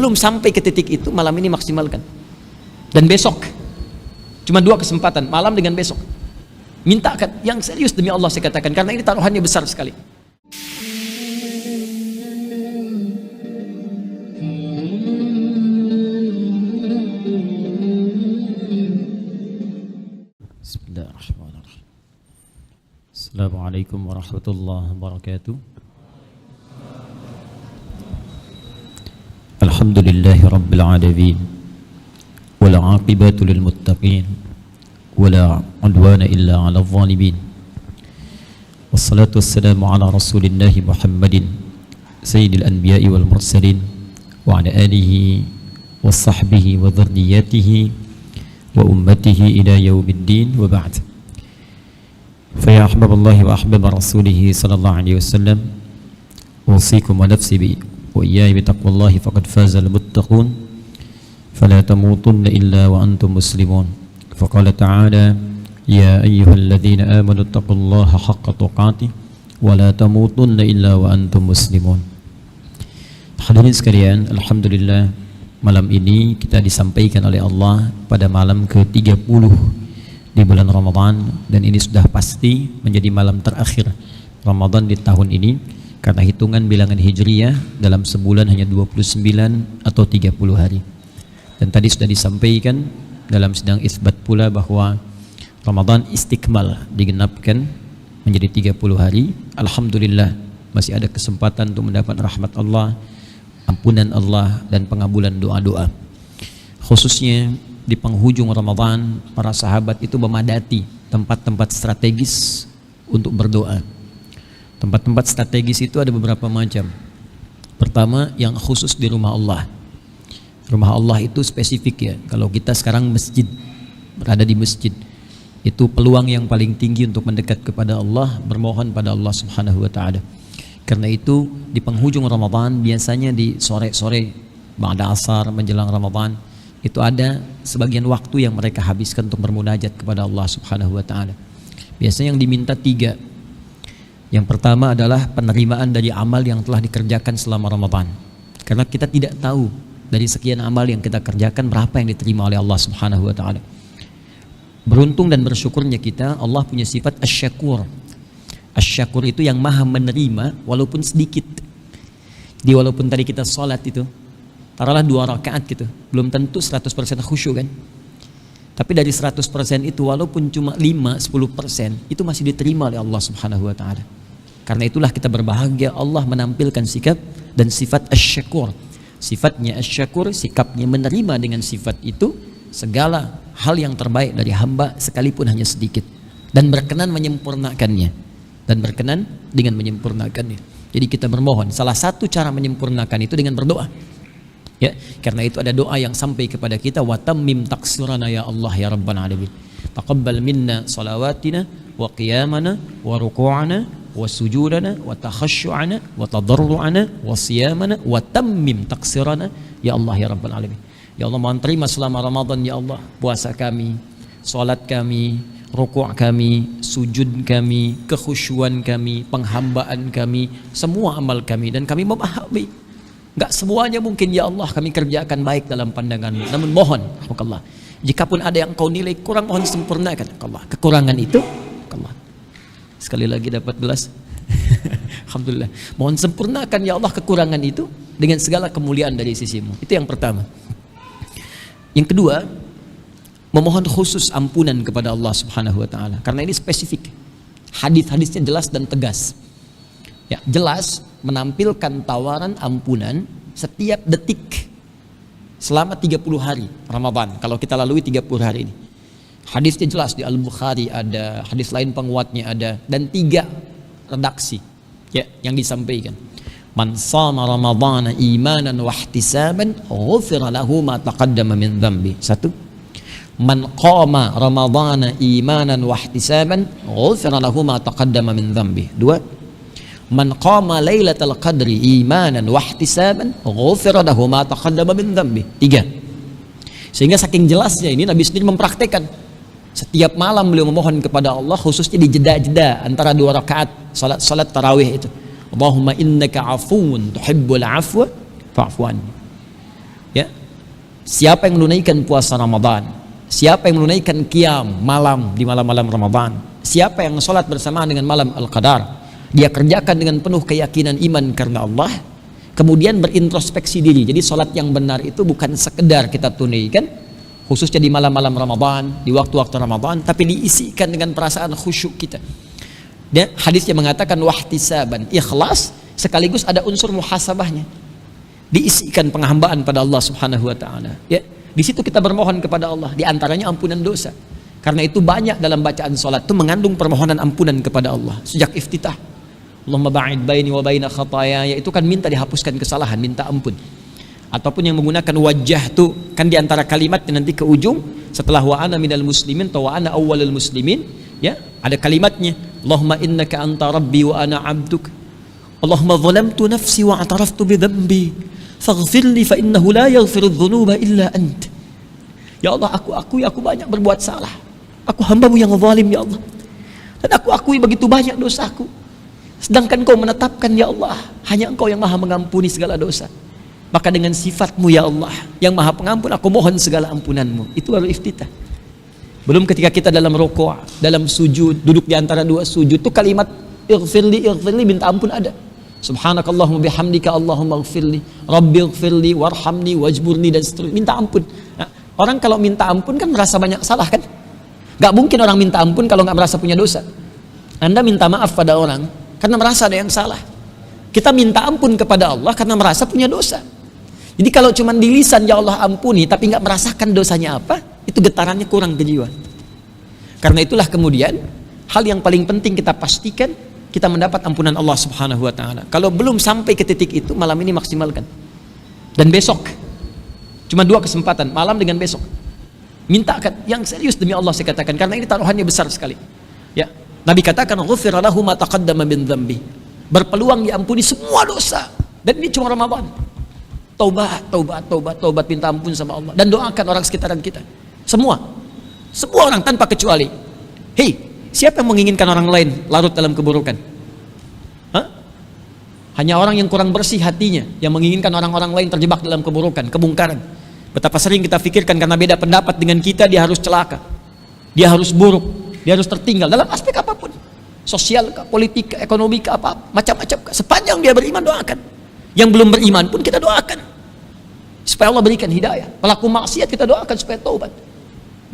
Sebelum sampai ke titik itu, malam ini maksimalkan. Dan besok, cuma 2 kesempatan, malam dengan besok. Mintakan, yang serius demi Allah saya katakan, karena ini taruhannya besar sekali. Bismillahirrahmanirrahim. Assalamualaikum warahmatullahi wabarakatuh. Alhamdulillahi rabbil alamin. Wal aqibatu lil muttaqin. Wala udwana illa 'alal zalimin. Wassalatu wassalamu ala Rasulillahi Muhammadin sayyidil anbiya'i wal mursalin wa ala alihi wa sahbihi wa dhurriyyatihi wa ummatihi ila yaumiddin wa ba'd. Fa ya ahbaballahi wa ahbaba rasulihi sallallahu alaihi wasallam, usikum wa nafsi bi wa iyaya bi taqwallahi faqad faza al-muttaqun fala tamutunna illa wa antum muslimun. Faqala ta'ala ya ayyuhalladzina amanu taqullaha haqqa tuqatih wa la tamutunna illa wa antum muslimun. Hadirin sekalian, alhamdulillah malam ini kita disampaikan oleh Allah pada malam ke-30 di bulan Ramadan, dan ini sudah pasti menjadi malam terakhir Ramadan di tahun ini, karena hitungan bilangan hijriyah dalam sebulan hanya 29 atau 30 hari. Dan tadi sudah disampaikan dalam sidang isbat pula bahwa Ramadan istikmal digenapkan menjadi 30 hari. Alhamdulillah masih ada kesempatan untuk mendapat rahmat Allah, ampunan Allah, dan pengabulan doa-doa. Khususnya di penghujung Ramadan, para sahabat itu memadati tempat-tempat strategis untuk berdoa. Tempat-tempat strategis itu ada beberapa macam. Pertama, yang khusus di rumah Allah. Rumah Allah itu spesifik ya. Kalau kita sekarang masjid, berada di masjid, itu peluang yang paling tinggi untuk mendekat kepada Allah, bermohon pada Allah Subhanahu wa taala. Karena itu di penghujung Ramadan, biasanya di sore-sore ba'da asar menjelang Ramadan, itu ada sebagian waktu yang mereka habiskan untuk bermunajat kepada Allah Subhanahu wa taala. Biasanya yang diminta 3. Yang pertama adalah penerimaan dari amal yang telah dikerjakan selama Ramadan. Karena kita tidak tahu dari sekian amal yang kita kerjakan berapa yang diterima oleh Allah Subhanahu wa taala. Beruntung dan bersyukurnya kita, Allah punya sifat asy-syakur. Asy-syakur itu yang maha menerima walaupun sedikit. Walaupun tadi kita sholat itu, taruhlah 2 rakaat gitu, belum tentu 100% khusyuk kan. Tapi dari 100% itu walaupun cuma 5-10% itu masih diterima oleh Allah Subhanahu wa taala. Karena itulah kita berbahagia Allah menampilkan sikap dan sifat asy-syakur. Sifatnya asy-syakur, sikapnya menerima dengan sifat itu segala hal yang terbaik dari hamba sekalipun hanya sedikit, dan berkenan menyempurnakannya, dan berkenan dengan menyempurnakannya. Jadi kita bermohon, salah satu cara menyempurnakan itu dengan berdoa. Ya, karena itu ada doa yang sampai kepada kita, wa tammim taqsirana ya Allah ya rabbal alamin. Taqabbal minna salawatina wa qiyamana wa ruku'ana wa sujudana wa takhasyu'ana wa tadarru'ana wa siyamana wa tammim taqsirana ya Allah ya rabbal alamin. Ya Allah, mohon terima selama Ramadan ya Allah, puasa kami, salat kami, rukuk kami, sujud kami, kekhusyuan kami, penghambaan kami, semua amal kami, dan kami memahami enggak semuanya mungkin ya Allah kami kerjakan baik dalam pandangan-Mu. Namun mohon Allah, jikapun ada yang Kau nilai kurang, mohon sempurnakan Allah. Kekurangan itu Allah. Sekali lagi dapat gelas. Alhamdulillah. Mohon sempurnakan ya Allah kekurangan itu dengan segala kemuliaan dari sisi-Mu. Itu yang pertama. Yang kedua, memohon khusus ampunan kepada Allah Subhanahu wa taala. Karena ini spesifik. Hadis-hadisnya jelas dan tegas. Ya, jelas menampilkan tawaran ampunan setiap detik selama 30 hari Ramadan. Kalau kita lalui 30 hari ini. Hadisnya jelas di Al-Bukhari ada, hadis lain penguatnya ada, dan 3 redaksi ya yang disampaikan. Man shama ramadhana imanan wa ihtisaban ghufira lahu ma taqaddama min dhanbi. 1. Man qama ramadhana imanan wa ihtisaban ghufira lahu ma taqaddama min dhanbi. 2. Man qama lailatal qadri imanan wa ihtisaban ghufira lahu ma taqaddama min dhanbi. 3. Sehingga saking jelasnya ini Nabi sendiri mempraktekkan. Setiap malam beliau memohon kepada Allah, khususnya di jeda-jeda antara 2 rakaat salat tarawih itu. Allahumma innaka afuwun tuhibbul afwa fa'fu anni. Ya. Siapa yang menunaikan puasa Ramadan, siapa yang menunaikan qiyam malam di malam-malam Ramadan, siapa yang sholat bersamaan dengan malam Al-Qadar, dia kerjakan dengan penuh keyakinan iman karena Allah, kemudian berintrospeksi diri. Jadi sholat yang benar itu bukan sekedar kita tunaikan, khususnya di malam-malam Ramadan, di waktu-waktu Ramadan, tapi diisikan dengan perasaan khusyuk kita. Dan hadisnya mengatakan wahtisaban, ikhlas sekaligus ada unsur muhasabahnya. Diisikan penghambaan pada Allah Subhanahu wa taala. Ya, di situ kita bermohon kepada Allah, di antaranya ampunan dosa. Karena itu banyak dalam bacaan salat itu mengandung permohonan ampunan kepada Allah sejak iftitah. Allahumma ba'id baini wa baina khataaya, itu kan minta dihapuskan kesalahan, minta ampun. Ataupun yang menggunakan wajah tu kan di antara kalimatnya nanti ke ujung setelah wa ana minal muslimin atau wa ana awwalul muslimin, ya, ada kalimatnya Allahumma innaka anta rabbi wa ana 'abduk. Allahumma zalamtu nafsi wa ataraftu bi dhanbi faghfirli fa innahu la yaghfiru dzunuba illa ant. Ya Allah, aku akui aku banyak berbuat salah. Aku hamba-Mu yang zalim ya Allah. Dan aku akui begitu banyak dosaku. Sedangkan Kau menetapkan ya Allah, hanya Engkau yang Maha mengampuni segala dosa. Maka dengan sifat-Mu ya Allah yang Maha Pengampun, aku mohon segala ampunan-Mu. Itu baru iftitah. Belum ketika kita dalam rukuk, dalam sujud, duduk di antara dua sujud, itu kalimat ighfirli, minta ampun ada. Subhanakallahumma bihamdika Allahumma ighfirli, Rabbi ighfirli, warhamni, wajburni, dan seterusnya. Minta ampun. Nah, orang kalau minta ampun kan merasa banyak salah kan? Gak mungkin orang minta ampun kalau gak merasa punya dosa. Anda minta maaf pada orang karena merasa ada yang salah. Kita minta ampun kepada Allah karena merasa punya dosa. Jadi kalau cuma di lisan ya Allah ampuni tapi gak merasakan dosanya apa, itu getarannya kurang ke jiwa. Karena itulah kemudian hal yang paling penting kita pastikan kita mendapat ampunan Allah Subhanahu wa taala. Kalau belum sampai ke titik itu, malam ini maksimalkan. Dan besok. Cuma 2 kesempatan, malam dengan besok. Mintakan yang serius demi Allah saya katakan, karena ini taruhannya besar sekali. Ya, Nabi katakan ghufira lahu ma taqaddama min dzambi. Berpeluang diampuni semua dosa. Dan ini cuma Ramadan. Taubat minta ampun sama Allah dan doakan orang sekitaran kita. Semua orang tanpa kecuali. Hei, siapa yang menginginkan orang lain larut dalam keburukan? Hah? Hanya orang yang kurang bersih hatinya yang menginginkan orang-orang lain terjebak dalam keburukan, kemungkaran. Betapa sering kita pikirkan karena beda pendapat dengan kita dia harus celaka, dia harus buruk, dia harus tertinggal dalam aspek apapun, sosial, politik, ekonomi, apa macam-macam. Sepanjang dia beriman, doakan. Yang belum beriman pun kita doakan supaya Allah berikan hidayah. Pelaku maksiat kita doakan supaya taubat.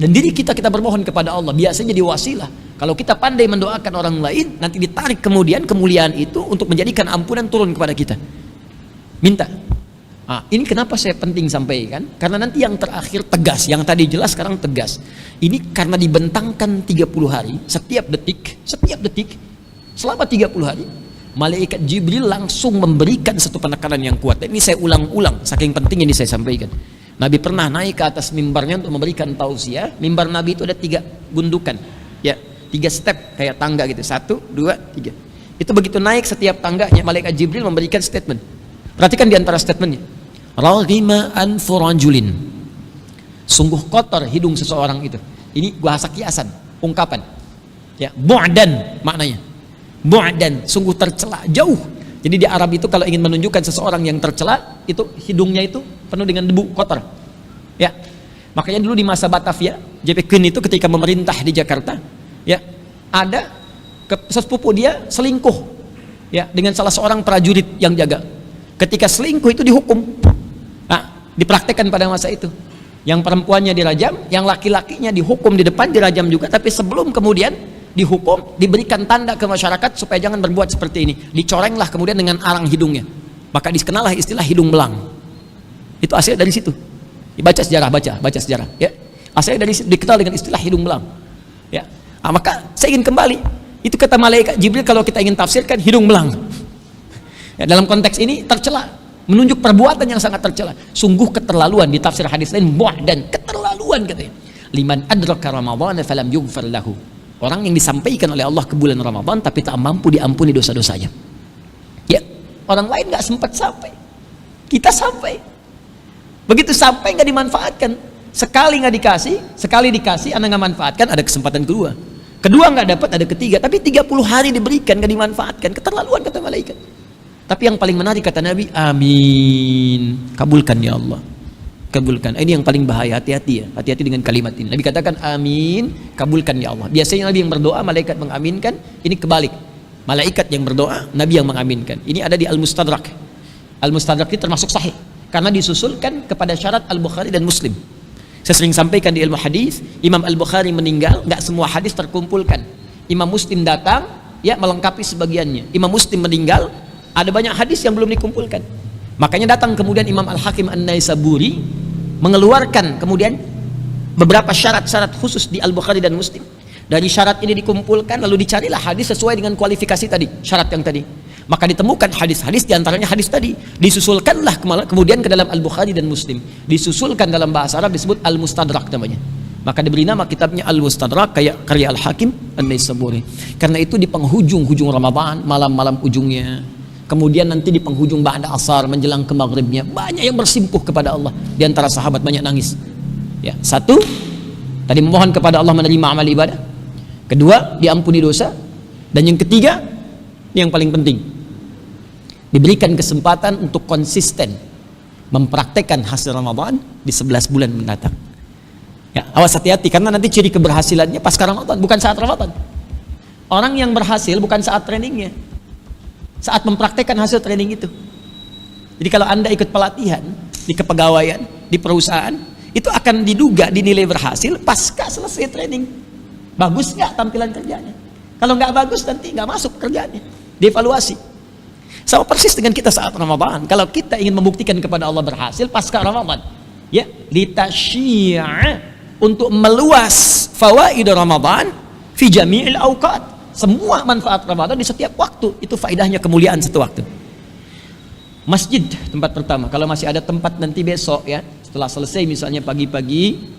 Dan diri kita bermohon kepada Allah, biasanya diwasilah. Kalau kita pandai mendoakan orang lain, nanti ditarik kemudian kemuliaan itu untuk menjadikan ampunan turun kepada kita. Minta. Ini kenapa saya penting sampaikan? Karena nanti yang terakhir tegas, yang tadi jelas sekarang tegas. Ini karena dibentangkan 30 hari, setiap detik, selama 30 hari, malaikat Jibril langsung memberikan satu penekanan yang kuat. Dan ini saya ulang-ulang, saking pentingnya ini saya sampaikan. Nabi pernah naik ke atas mimbarnya untuk memberikan tausiah. Mimbar Nabi itu ada 3 gundukan, ya, 3 step kayak tangga gitu, 1, 2, 3. Itu begitu naik setiap tangganya, malaikat Jibril memberikan statement. Perhatikan di antara statementnya, raghima anfu rajulin, sungguh kotor hidung seseorang itu. Ini bahasa kiasan, ungkapan, ya, bu'dan maknanya, bu'dan, sungguh tercela, jauh. Jadi di Arab itu kalau ingin menunjukkan seseorang yang tercela, itu hidungnya itu penuh dengan debu kotor. Ya. Makanya dulu di masa Batavia, J.P. Quinn itu ketika memerintah di Jakarta, ya, ada sepupu dia selingkuh, ya, dengan salah seorang prajurit yang jaga. Ketika selingkuh itu dihukum. Dipraktekkan pada masa itu. Yang perempuannya dirajam, yang laki-lakinya dihukum di depan, dirajam juga, tapi sebelum kemudian dihukum, diberikan tanda ke masyarakat supaya jangan berbuat seperti ini. Dicorenglah kemudian dengan arang hidungnya. Maka dikenallah istilah hidung belang. Itu asal dari situ. Baca sejarah, baca sejarah, ya. Asalnya dari situ dikenal dengan istilah hidung belang. Ya. Maka saya ingin kembali. Itu kata malaikat Jibril kalau kita ingin tafsirkan hidung belang. Ya, dalam konteks ini tercela, menunjuk perbuatan yang sangat tercela. Sungguh keterlaluan, di tafsir hadis lain dan keterlaluan katanya. Liman adraka Ramadhan falam yughfar lahu. Orang yang disampaikan oleh Allah ke bulan Ramadan tapi tak mampu diampuni dosa-dosanya. Ya, orang lain nggak sempat sampai. Kita sampai. Begitu sampai nggak dimanfaatkan. Sekali nggak dikasih, sekali dikasih Anda nggak manfaatkan, ada kesempatan kedua. Kedua nggak dapat, ada ketiga. Tapi 30 hari diberikan nggak dimanfaatkan. Keterlaluan kata malaikat. Tapi yang paling menarik kata Nabi, amin, kabulkan ya Allah. kabulkan. Ini yang paling bahaya, hati-hati ya. Hati-hati dengan kalimat ini. Nabi katakan amin, kabulkan ya Allah. Biasanya Nabi yang berdoa, malaikat mengaminkan. Ini kebalik. Malaikat yang berdoa, Nabi yang mengaminkan. Ini ada di Al-Mustadrak. Al-Mustadrak ini termasuk sahih karena disusulkan kepada syarat Al-Bukhari dan Muslim. Saya sering sampaikan di ilmu hadis, Imam Al-Bukhari meninggal, nggak semua hadis terkumpulkan. Imam Muslim datang, ya melengkapi sebagiannya. Imam Muslim meninggal, ada banyak hadis yang belum dikumpulkan. Makanya datang kemudian Imam Al-Hakim An-Naisaburi mengeluarkan kemudian beberapa syarat-syarat khusus di Al-Bukhari dan Muslim. Dari syarat ini dikumpulkan, lalu dicarilah hadis sesuai dengan kualifikasi tadi, syarat yang tadi. Maka ditemukan hadis-hadis, diantaranya hadis tadi. Disusulkanlah kemudian ke dalam Al-Bukhari dan Muslim. Disusulkan dalam bahasa Arab disebut Al-Mustadrak namanya. Maka diberi nama kitabnya Al-Mustadrak, kayak karya Al-Hakim An-Naisaburi. Karena itu di penghujung Ramadan, malam-malam ujungnya, kemudian nanti di penghujung ba'da asar menjelang ke maghribnya, banyak yang bersimpuh kepada Allah. Di antara sahabat banyak nangis. Ya, satu, tadi memohon kepada Allah menerima amal ibadah. Kedua, diampuni dosa. Dan yang ketiga, ini yang paling penting, diberikan kesempatan untuk konsisten mempraktekkan hasil Ramadan di 11 bulan mendatang. Ya, awas hati-hati karena nanti ciri keberhasilannya pasca Ramadan, bukan saat Ramadan. Orang yang berhasil bukan saat trainingnya, saat mempraktekkan hasil training itu. Jadi kalau Anda ikut pelatihan di kepegawaian, di perusahaan, itu akan diduga dinilai berhasil pasca selesai training. Bagus nggak tampilan kerjanya? Kalau nggak bagus nanti nggak masuk kerjanya, dievaluasi. Sama persis dengan kita saat Ramadan. Kalau kita ingin membuktikan kepada Allah berhasil pasca Ramadan, ya, litasyi'a, untuk meluas fawaid Ramadan fi jami'il awqat. Semua manfaat Ramadan di setiap waktu, itu faedahnya kemuliaan satu waktu. Masjid tempat pertama. Kalau masih ada tempat nanti besok ya, setelah selesai misalnya pagi-pagi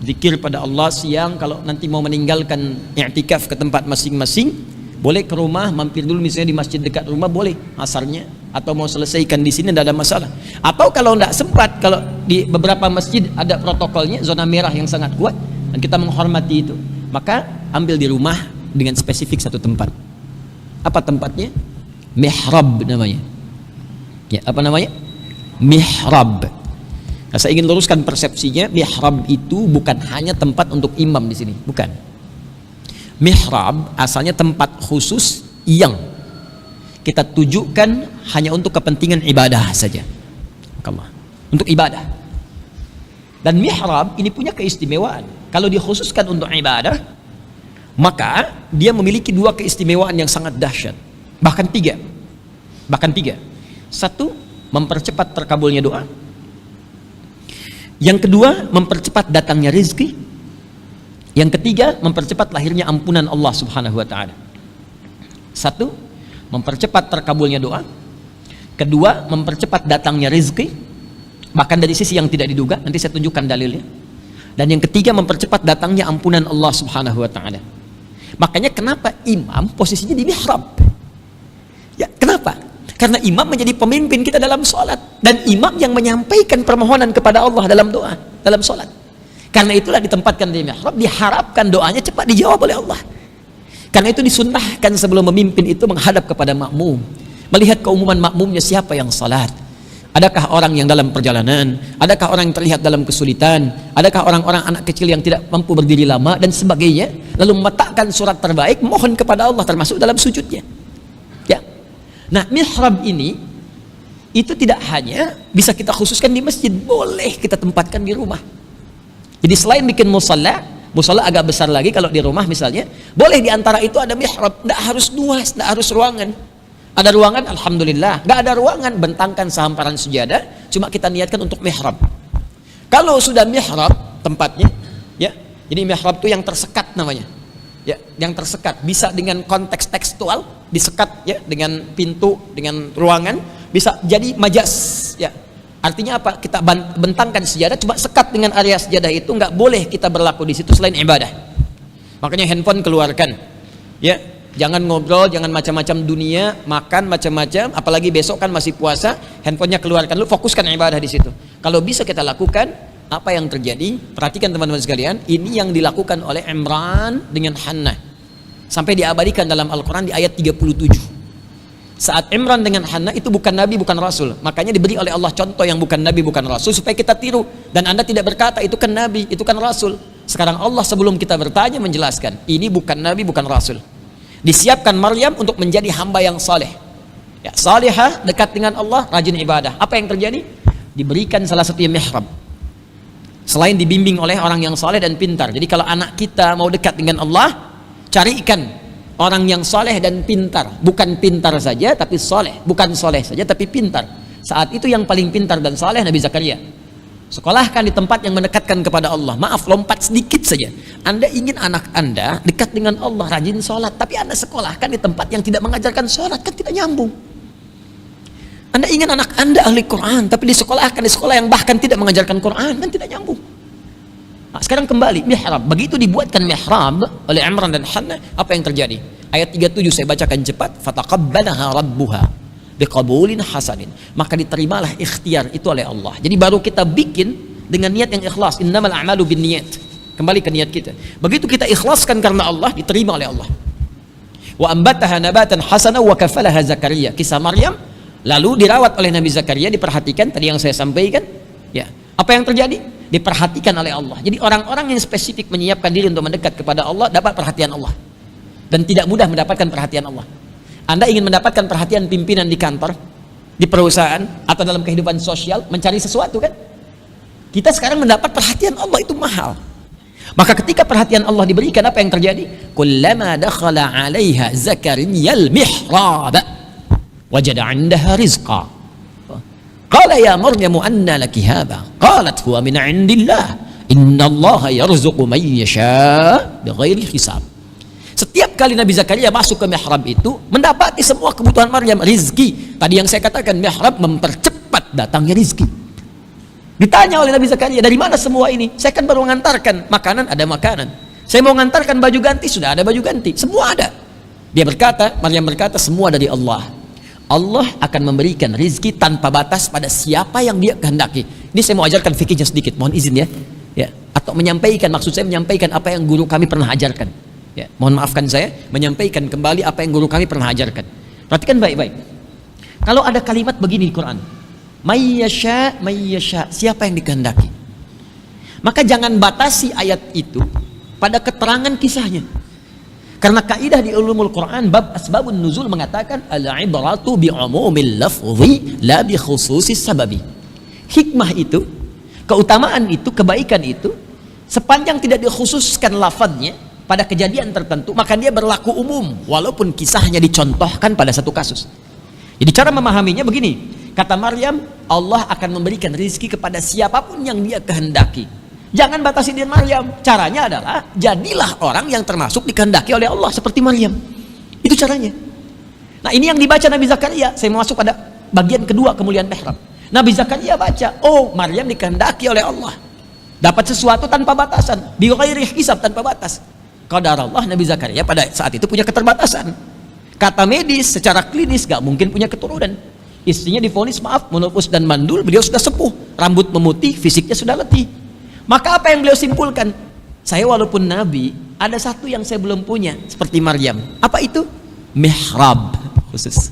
zikir pada Allah, siang kalau nanti mau meninggalkan i'tikaf ke tempat masing-masing, boleh ke rumah, mampir dulu misalnya di masjid dekat rumah, boleh asarnya, atau mau selesaikan di sini tidak ada masalah. Atau kalau tidak sempat, kalau di beberapa masjid ada protokolnya, zona merah yang sangat kuat dan kita menghormati itu, maka ambil di rumah dengan spesifik satu tempat. Apa tempatnya? Mihrab namanya. Ya, apa namanya? Mihrab. Nah, saya ingin luruskan persepsinya, mihrab itu bukan hanya tempat untuk imam di sini, bukan. Mihrab asalnya tempat khusus yang kita tujukan hanya untuk kepentingan ibadah saja. Allah. Untuk ibadah. Dan mihrab ini punya keistimewaan. Kalau dikhususkan untuk ibadah, maka dia memiliki dua keistimewaan yang sangat dahsyat. Bahkan tiga. Satu, mempercepat terkabulnya doa. Yang kedua, mempercepat datangnya rezeki. Yang ketiga, mempercepat lahirnya ampunan Allah Subhanahu wa taala. Satu, mempercepat terkabulnya doa. Kedua, mempercepat datangnya rezeki, bahkan dari sisi yang tidak diduga, nanti saya tunjukkan dalilnya. Dan yang ketiga, mempercepat datangnya ampunan Allah Subhanahu wa taala. Makanya kenapa imam posisinya di mihrab? Ya, kenapa? Karena imam menjadi pemimpin kita dalam sholat, dan imam yang menyampaikan permohonan kepada Allah dalam doa, dalam sholat. Karena itulah ditempatkan di mihrab, diharapkan doanya cepat dijawab oleh Allah. Karena itu disunnahkan sebelum memimpin itu menghadap kepada makmum, melihat keumuman makmumnya siapa yang salat. Adakah orang yang dalam perjalanan, adakah orang yang terlihat dalam kesulitan, adakah orang-orang anak kecil yang tidak mampu berdiri lama dan sebagainya. Lalu meletakkan surat terbaik, mohon kepada Allah termasuk dalam sujudnya. Ya. Nah, mihrab ini itu tidak hanya bisa kita khususkan di masjid, boleh kita tempatkan di rumah. Jadi selain bikin musalla agak besar lagi kalau di rumah misalnya, boleh di antara itu ada mihrab, tidak harus luas, tidak harus ruangan. Ada ruangan, alhamdulillah. Nggak ada ruangan, bentangkan sehamparan sejadah, cuma kita niatkan untuk mihrab. Kalau sudah mihrab tempatnya, ya, jadi mihrab itu yang tersekat namanya. Ya, yang tersekat bisa dengan konteks tekstual, disekat ya dengan pintu, dengan ruangan, bisa jadi majas ya. Artinya apa? Kita bentangkan sejadah, coba sekat dengan area sejadah itu, nggak boleh kita berlaku di situ selain ibadah. Makanya handphone keluarkan. Ya, jangan ngobrol, jangan macam-macam dunia, makan macam-macam, apalagi besok kan masih puasa, handphonenya keluarkan dulu, fokuskan ibadah di situ. Kalau bisa kita lakukan, apa yang terjadi? Perhatikan teman-teman sekalian, ini yang dilakukan oleh Imran dengan Hannah. Sampai diabadikan dalam Al-Quran di ayat 37. Saat Imran dengan Hannah itu bukan nabi, bukan rasul. Makanya diberi oleh Allah contoh yang bukan nabi, bukan rasul supaya kita tiru. Dan Anda tidak berkata itu kan nabi, itu kan rasul. Sekarang Allah sebelum kita bertanya menjelaskan, ini bukan nabi, bukan rasul. Disiapkan Maryam untuk menjadi hamba yang saleh. Ya, salihah, dekat dengan Allah, rajin ibadah. Apa yang terjadi? Diberikan salah satu mihrab. Selain dibimbing oleh orang yang saleh dan pintar. Jadi kalau anak kita mau dekat dengan Allah, carikan orang yang soleh dan pintar, bukan pintar saja tapi soleh, bukan soleh saja tapi pintar. Saat itu yang paling pintar dan soleh Nabi Zakaria. Sekolahkan di tempat yang mendekatkan kepada Allah. Maaf, lompat sedikit saja. Anda ingin anak Anda dekat dengan Allah, rajin sholat, tapi Anda sekolahkan di tempat yang tidak mengajarkan sholat, kan tidak nyambung. Anda ingin anak Anda ahli Quran, tapi disekolahkan di sekolah yang bahkan tidak mengajarkan Quran, kan tidak nyambung. Nah, sekarang kembali mihrab. Begitu dibuatkan mihrab oleh Imran dan Hannah, apa yang terjadi? Ayat 37 saya bacakan cepat. Fataqabbalaha rabbuha biqabulin hasanin. Maka diterimalah ikhtiar itu oleh Allah. Jadi baru kita bikin dengan niat yang ikhlas. Innamal a'malu binniyat. Kembali ke niat kita. Begitu kita ikhlaskan karena Allah, diterima oleh Allah. Wa ambataha nabatan hasana wa kafalaha Zakaria. Kisah Maryam lalu dirawat oleh Nabi Zakaria, diperhatikan tadi yang saya sampaikan. Ya. Apa yang terjadi? Diperhatikan oleh Allah. Jadi orang-orang yang spesifik menyiapkan diri untuk mendekat kepada Allah dapat perhatian Allah, dan tidak mudah mendapatkan perhatian Allah. Anda ingin mendapatkan perhatian pimpinan di kantor, di perusahaan, atau dalam kehidupan sosial, mencari sesuatu kan? Kita sekarang mendapat perhatian Allah itu mahal. Maka ketika perhatian Allah diberikan, apa yang terjadi? Kullama dakhala 'alaiha Zakariyal mihrab wajada 'indaha rizqa. Qala ya Maryamu anna laki hadha? Qalat huwa min 'indillah. Innallaha yarzuqu man yasha' bighairi hisab. Setiap kali Nabi Zakaria masuk ke mihrab itu mendapati semua kebutuhan Maryam, rizki. Tadi yang saya katakan mihrab mempercepat datangnya rizki. Ditanya oleh Nabi Zakaria, dari mana semua ini? Saya kan baru mengantarkan makanan, ada makanan. Saya mau mengantarkan baju ganti, sudah ada baju ganti. Semua ada. Dia berkata, Maryam berkata, semua dari Allah. Allah akan memberikan rizki tanpa batas pada siapa yang dia kehendaki. Ini saya mau ajarkan fikihnya sedikit, mohon izin ya. Ya, atau menyampaikan, maksud saya menyampaikan apa yang guru kami pernah ajarkan. Ya, mohon maafkan saya, menyampaikan kembali apa yang guru kami pernah ajarkan. Perhatikan baik-baik. Kalau ada kalimat begini di Quran, mayyasha, mayyasha, siapa yang dikehendaki. Maka jangan batasi ayat itu pada keterangan kisahnya. Karena kaidah di ulumul Quran bab asbabun nuzul mengatakan al-ibratu bi'umumil lafzi la bi khususis sababi. Hikmah itu, keutamaan itu, kebaikan itu sepanjang tidak dikhususkan lafadznya pada kejadian tertentu, maka dia berlaku umum walaupun kisahnya dicontohkan pada satu kasus. Jadi cara memahaminya begini, kata Maryam, Allah akan memberikan rizki kepada siapapun yang dia kehendaki. Jangan batasi diri Maryam. Caranya adalah jadilah orang yang termasuk dikehendaki oleh Allah seperti Maryam. Itu caranya. Nah, ini yang dibaca Nabi Zakaria. Saya masuk pada bagian kedua kemuliaan mihrab. Nabi Zakaria baca, oh Maryam dikehendaki oleh Allah. Dapat sesuatu tanpa batasan, bi ghairi hisab, tanpa batas. Qadar Allah, Nabi Zakaria pada saat itu punya keterbatasan. Kata medis secara klinis gak mungkin punya keturunan. Istrinya divonis maaf menopause dan mandul, beliau sudah sepuh, rambut memutih, fisiknya sudah letih. Maka apa yang beliau simpulkan? Saya walaupun nabi, ada satu yang saya belum punya seperti Maryam. Apa itu? Mihrab khusus.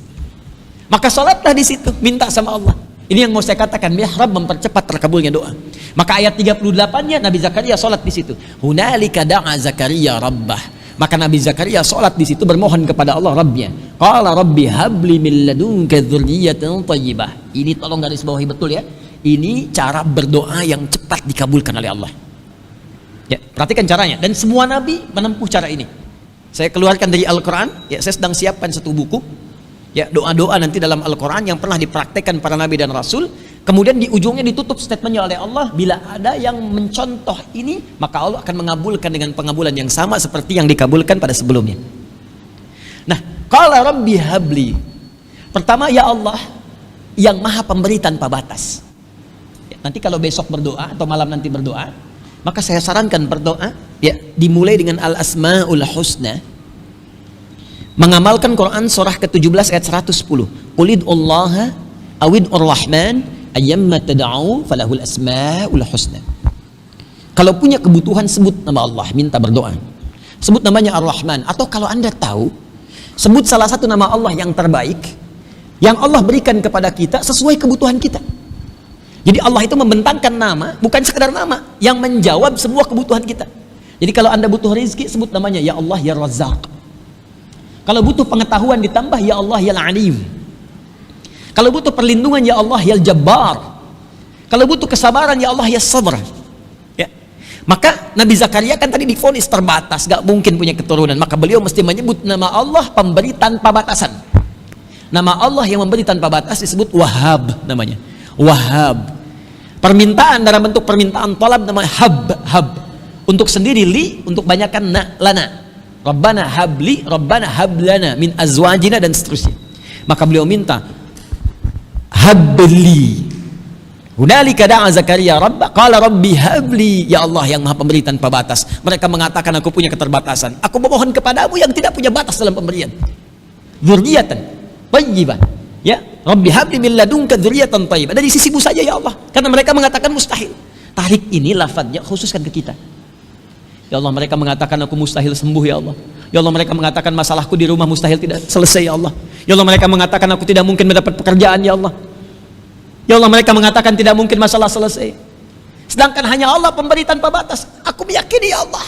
Maka sholatlah di situ, minta sama Allah. Ini yang mau saya katakan, mihrab mempercepat terkabulnya doa. Maka ayat 38-nya Nabi Zakaria sholat di situ. Hunalika da'a Zakaria rabbah. Maka Nabi Zakaria sholat di situ bermohon kepada Allah Rabbnya. Qala Rabbi habli min ladunka dzurriyyatan thayyibah. Ini tolong garis bawahi betul ya. Ini cara berdoa yang cepat dikabulkan oleh Allah. Ya, perhatikan caranya. Dan semua nabi menempuh cara ini. Saya keluarkan dari Al-Quran. Ya, saya sedang siapkan satu buku. Ya, doa-doa nanti dalam Al-Quran yang pernah dipraktekkan para nabi dan rasul. Kemudian di ujungnya ditutup statementnya oleh Allah. Bila ada yang mencontoh ini, maka Allah akan mengabulkan dengan pengabulan yang sama seperti yang dikabulkan pada sebelumnya. Nah, qala Rabbi habli. Pertama, ya Allah yang maha pemberi tanpa batas. Nanti kalau besok berdoa atau malam nanti berdoa, maka saya sarankan berdoa ya dimulai dengan al-asmaul husna, mengamalkan Quran surah ke-17 ayat 110. Qulid'ullaha awid'ur rahman ayyamma tad'u falahul asmaul husna. Kalau punya kebutuhan sebut nama Allah, minta berdoa. Sebut namanya Ar-Rahman, atau kalau Anda tahu sebut salah satu nama Allah yang terbaik, yang Allah berikan kepada kita sesuai kebutuhan kita. Jadi Allah itu membentangkan nama, bukan sekedar nama, yang menjawab semua kebutuhan kita. Jadi kalau Anda butuh rezeki, sebut namanya ya Allah ya Razzaq. Kalau butuh pengetahuan ditambah ya Allah ya Alim. Kalau butuh perlindungan ya Allah ya Jabbar. Kalau butuh kesabaran ya Allah ya Sabr. Ya. Maka Nabi Zakaria kan tadi divonis terbatas, gak mungkin punya keturunan. Maka beliau mesti menyebut nama Allah pemberi tanpa batasan. Nama Allah yang memberi tanpa batas disebut Wahhab namanya. Wahhab. Permintaan dalam bentuk permintaan talab namanya hab. Untuk sendiri li, untuk banyakkan lana. Rabbana habli, Rabbana hablana min azwajina dan seterusnya. Maka beliau minta habli. Hunalika da'a Zakaria Rabba qala rabbi habli, ya Allah yang Maha Pemberi tanpa batas. Mereka mengatakan aku punya keterbatasan. Aku memohon kepadamu yang tidak punya batas dalam pemberian. Dzurriyyatan thayyibah. Ya, Rabbi habli min ladunka dzurriyyatan thayyibah. Dari sisimu saja ya Allah. Karena mereka mengatakan mustahil. Tarik ini lafadznya khususkan ke kita. Ya Allah, mereka mengatakan aku mustahil sembuh ya Allah. Ya Allah, mereka mengatakan masalahku di rumah mustahil tidak selesai ya Allah. Ya Allah, mereka mengatakan aku tidak mungkin mendapat pekerjaan ya Allah. Ya Allah, mereka mengatakan tidak mungkin masalah selesai. Sedangkan hanya Allah pemberi tanpa batas. Aku meyakini ya Allah.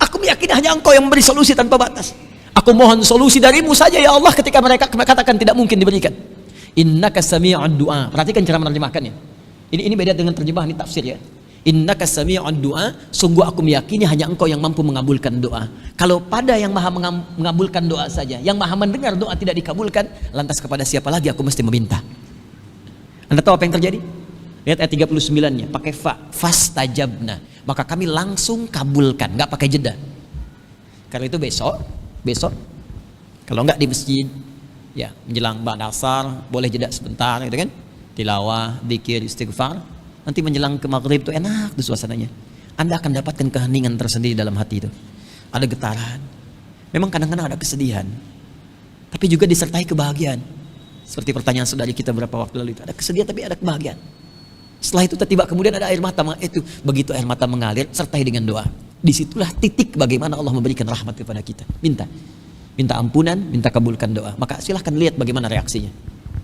Aku meyakini hanya Engkau yang memberi solusi tanpa batas. Aku mohon solusi darimu saja ya Allah ketika mereka katakan tidak mungkin diberikan. Innaka sami'ud du'a. Perhatikan cara menerjemahkannya. Ini beda dengan terjemahan ini tafsir ya. Innaka sami'ud du'a, sungguh aku meyakini hanya Engkau yang mampu mengabulkan doa. Kalau pada yang maha mengabulkan doa saja, yang maha mendengar doa tidak dikabulkan, lantas kepada siapa lagi aku mesti meminta? Anda tahu apa yang terjadi? Lihat ayat 39-nya, pakai fastajabna. Maka kami langsung kabulkan, nggak pakai jeda. Karena itu besok kalau nggak di masjid, ya menjelang ba'da asar boleh jeda sebentar, gitu kan? Tilawah, dzikir, istighfar. Nanti menjelang ke maghrib itu enak tuh suasananya. Anda akan dapatkan keheningan tersendiri dalam hati itu. Ada getaran. Memang kadang-kadang ada kesedihan, tapi juga disertai kebahagiaan. Seperti pertanyaan saudari kita beberapa waktu lalu itu, ada kesedihan tapi ada kebahagiaan. Setelah itu tiba kemudian ada air mata. Itu begitu air mata mengalir sertai dengan doa. Disitulah titik bagaimana Allah memberikan rahmat kepada kita. Minta ampunan, minta kabulkan doa. Maka silahkan lihat bagaimana reaksinya.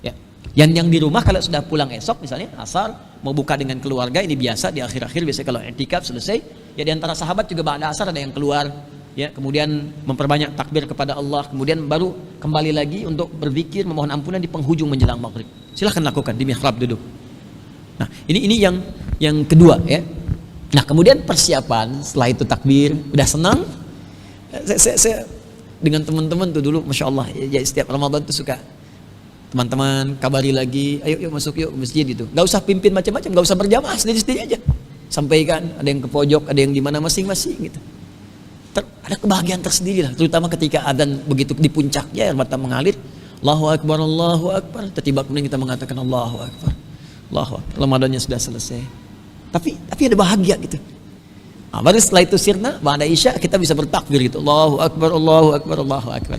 Ya. Yang di rumah kalau sudah pulang esok misalnya asar mau buka dengan keluarga, ini biasa di akhir-akhir biasanya kalau i'tikaf selesai ya, di antara sahabat juga ba'da asar ada yang keluar ya, kemudian memperbanyak takbir kepada Allah, kemudian baru kembali lagi untuk berzikir memohon ampunan di penghujung menjelang maghrib. Silahkan lakukan di mihrab duduk. Nah ini yang kedua ya. Nah kemudian persiapan setelah itu takbir, udah senang. Saya dengan teman-teman tuh dulu, masya Allah ya, setiap Ramadan tuh suka teman-teman kabari lagi, ayo masuk yuk ke masjid gitu. Gak usah pimpin macam-macam, gak usah berjamaah, sendiri-sendiri aja. Sampaikan, ada yang ke pojok, ada yang di mana masing-masing gitu. Ada kebahagiaan tersendiri lah, terutama ketika adzan begitu di puncaknya air mata mengalir, Allahu Akbar, Allahu Akbar. Tiba-tiba kemudian kita mengatakan Allahu Akbar, Allahu Akbar. Ramadannya sudah selesai. Tapi ada bahagia gitu. Nah, baru setelah itu sirna, ba'da isya kita bisa bertakbir gitu. Allahu Akbar, Allahu Akbar, Allahu Akbar.